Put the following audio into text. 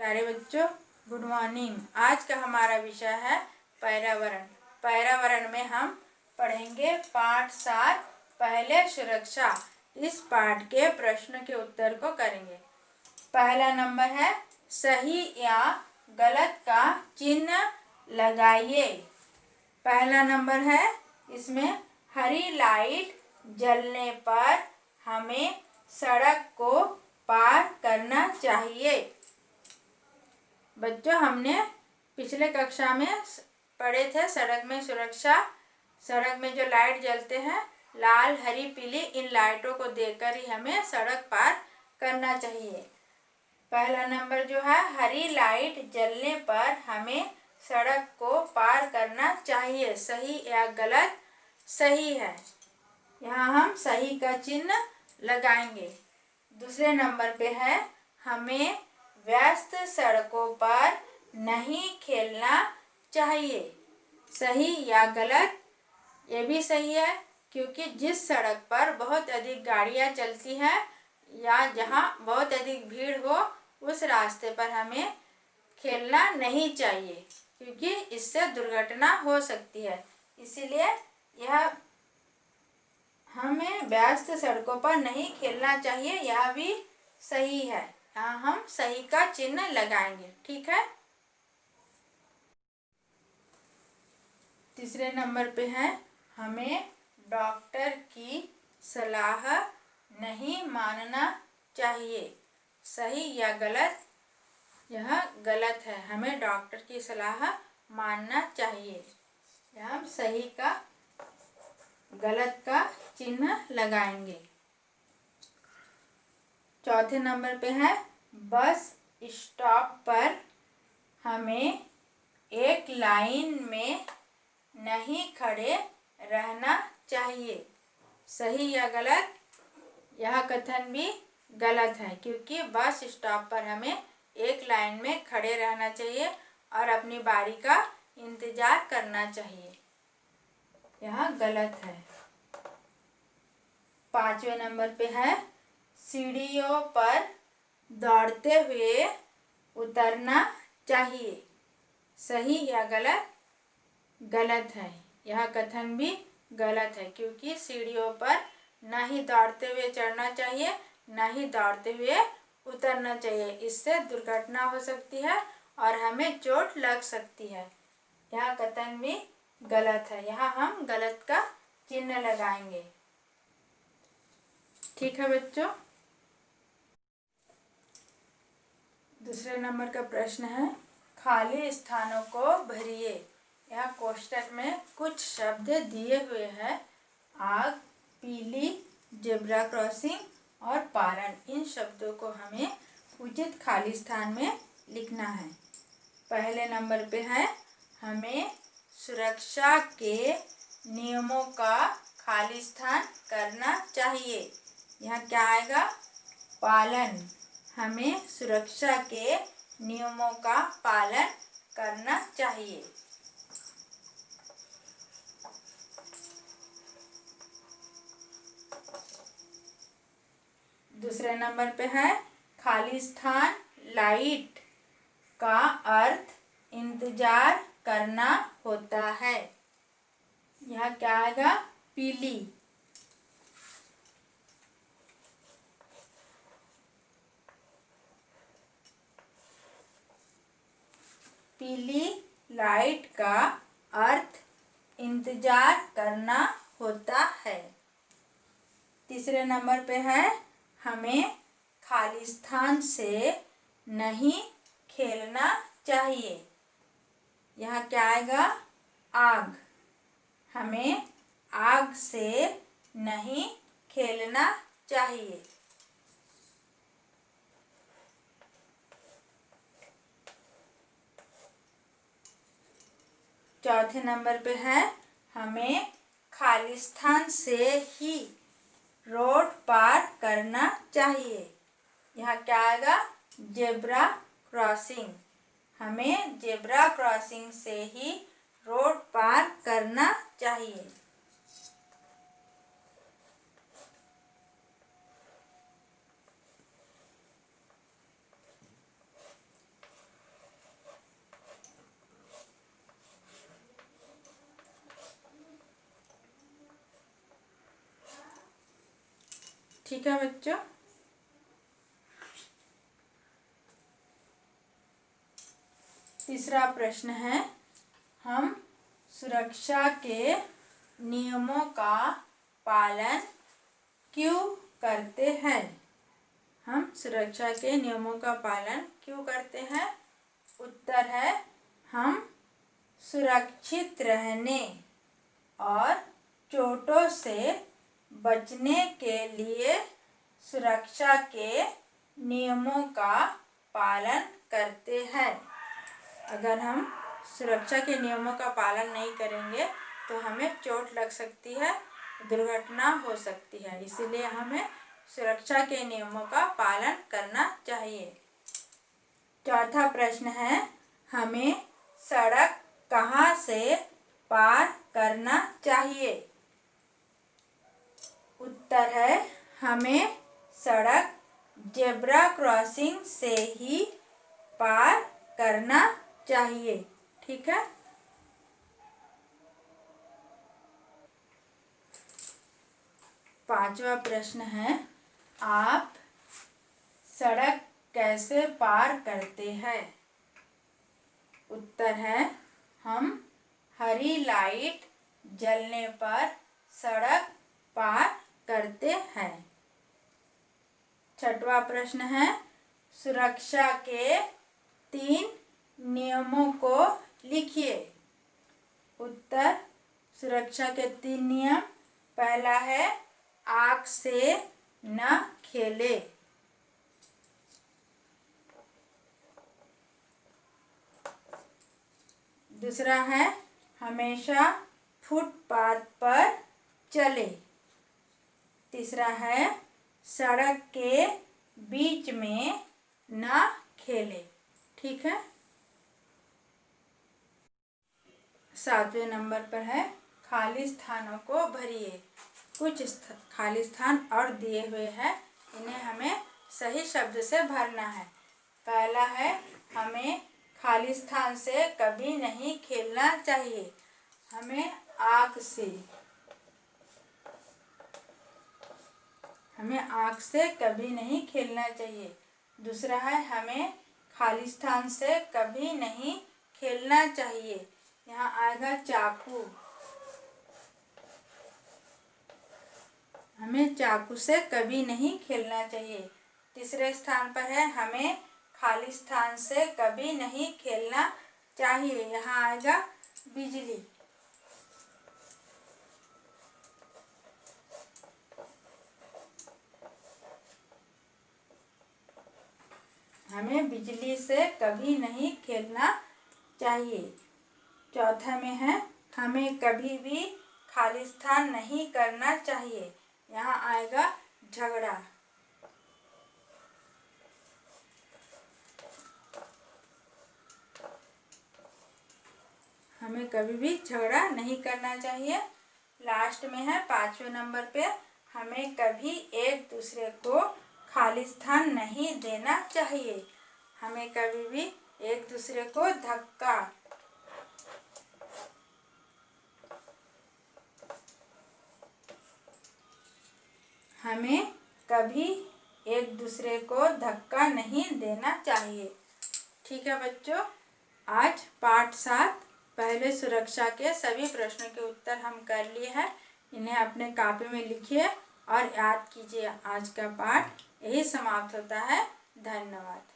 प्यारे बच्चों, good morning. आज का हमारा विषय है पर्यावरण। पर्यावरण में हम पढ़ेंगे पाठ 7 पहले सुरक्षा। इस पाठ के प्रश्न के उत्तर को करेंगे। पहला नंबर है सही या गलत का चिन्ह लगाइए। पहला नंबर है इसमें हरी लाइट जलने पर हमें सड़क को पार करना चाहिए। बच्चों, हमने पिछले कक्षा में पढ़े थे सड़क में सुरक्षा। सड़क में जो लाइट जलते हैं, लाल हरी पीली, इन लाइटों को देखकर ही हमें सड़क पार करना चाहिए। पहला नंबर जो है हरी लाइट जलने पर हमें सड़क को पार करना चाहिए, सही या गलत? सही है। यहाँ हम सही का चिन्ह लगाएंगे। दूसरे नंबर पे है हमें व्यस्त सड़कों पर नहीं खेलना चाहिए, सही या गलत? ये भी सही है, क्योंकि जिस सड़क पर बहुत अधिक गाड़ियाँ चलती हैं या जहाँ बहुत अधिक भीड़ हो, उस रास्ते पर हमें खेलना नहीं चाहिए, क्योंकि इससे दुर्घटना हो सकती है। इसीलिए यह हमें व्यस्त सड़कों पर नहीं खेलना चाहिए, यह भी सही है। यहाँ हम सही का चिन्ह लगाएंगे, ठीक है। तीसरे नंबर पे है हमें डॉक्टर की सलाह नहीं मानना चाहिए, सही या गलत? यह गलत है, हमें डॉक्टर की सलाह मानना चाहिए। यहाँ हम सही का गलत का चिन्ह लगाएंगे। चौथे नंबर पे है बस स्टॉप पर हमें एक लाइन में नहीं खड़े रहना चाहिए, सही या गलत? यह कथन भी गलत है, क्योंकि बस स्टॉप पर हमें एक लाइन में खड़े रहना चाहिए और अपनी बारी का इंतजार करना चाहिए। यह गलत है। पांचवें नंबर पे है सीढ़ियों पर दौड़ते हुए उतरना चाहिए, सही या गलत? गलत है। यह कथन भी गलत है, क्योंकि सीढ़ियों पर ना ही दौड़ते हुए चढ़ना चाहिए, ना ही दौड़ते हुए उतरना चाहिए। इससे दुर्घटना हो सकती है और हमें चोट लग सकती है। यह कथन भी गलत है। यहाँ हम गलत का चिन्ह लगाएंगे, ठीक है बच्चों। दूसरे नंबर का प्रश्न है खाली स्थानों को भरिए। यहाँ कोष्टक में कुछ शब्द दिए हुए हैं, आग, पीली, जेब्रा क्रॉसिंग और पारण। इन शब्दों को हमें उचित खाली स्थान में लिखना है। पहले नंबर पे है हमें सुरक्षा के नियमों का खाली स्थान करना चाहिए। यहाँ क्या आएगा? पालन। हमें सुरक्षा के नियमों का पालन करना चाहिए। दूसरे नंबर पे है खाली स्थान लाइट का अर्थ इंतजार करना होता है। यह क्या आएगा? पीली। पीली लाइट का अर्थ इंतजार करना होता है। तीसरे नंबर पे है हमें खाली स्थान से नहीं खेलना चाहिए। यहाँ क्या आएगा? आग। हमें आग से नहीं खेलना चाहिए। चौथे नंबर पे है हमें खाली स्थान से ही रोड पार करना चाहिए। यहाँ क्या आएगा? Zebra crossing. हमें जेब्रा क्रॉसिंग से ही रोड पार करना चाहिए। ठीक है बच्चों। तीसरा प्रश्न है, हम सुरक्षा के नियमों का पालन क्यों करते हैं? हम सुरक्षा के नियमों का पालन क्यों करते हैं? उत्तर है, हम सुरक्षित रहने और चोटों से बचने के लिए सुरक्षा के नियमों का पालन करते हैं। अगर हम सुरक्षा के नियमों का पालन नहीं करेंगे तो हमें चोट लग सकती है, दुर्घटना हो सकती है, इसीलिए हमें सुरक्षा के नियमों का पालन करना चाहिए। चौथा प्रश्न है, हमें सड़क कहाँ से पार करना चाहिए? उत्तर है, हमें सड़क जेब्रा क्रॉसिंग से ही पार करना चाहिए। ठीक है। पांचवा प्रश्न है, आप सड़क कैसे पार करते हैं? उत्तर है, हम हरी लाइट जलने पर सड़क पार करते हैं। छठवां प्रश्न है, सुरक्षा के 3 नियमों को लिखिए। उत्तर, सुरक्षा के 3 नियम। पहला है, आग से न खेले। दूसरा है, हमेशा फुटपाथ पर चले। तीसरा है, सड़क के बीच में न खेले। ठीक है। 7वें नंबर पर है, खाली स्थानों को भरिए। कुछ खाली स्थान और दिए हुए हैं, इन्हें हमें सही शब्द से भरना है। पहला है, हमें खाली स्थान से कभी नहीं खेलना चाहिए। हमें आग से कभी नहीं खेलना चाहिए। दूसरा है, हमें खाली स्थान से कभी नहीं खेलना चाहिए। यहाँ आएगा चाकू। हमें चाकू से कभी नहीं खेलना चाहिए। तीसरे स्थान पर है, हमें खाली स्थान से कभी नहीं खेलना चाहिए। यहाँ आएगा बिजली। हमें बिजली से कभी नहीं खेलना चाहिए। चौथा में है, हमें कभी भी खाली स्थान नहीं करना चाहिए। यहाँ आएगा झगड़ा। हमें कभी भी झगड़ा नहीं करना चाहिए। लास्ट में है 5वें नंबर पे, हमें कभी एक दूसरे को खाली स्थान नहीं देना चाहिए। हमें कभी भी एक दूसरे को धक्का नहीं देना चाहिए। ठीक है बच्चों, आज पाठ 7 पहले सुरक्षा के सभी प्रश्नों के उत्तर हम कर लिए हैं। इन्हें अपने कॉपी में लिखिए और याद कीजिए। आज का पाठ यही समाप्त होता है। धन्यवाद।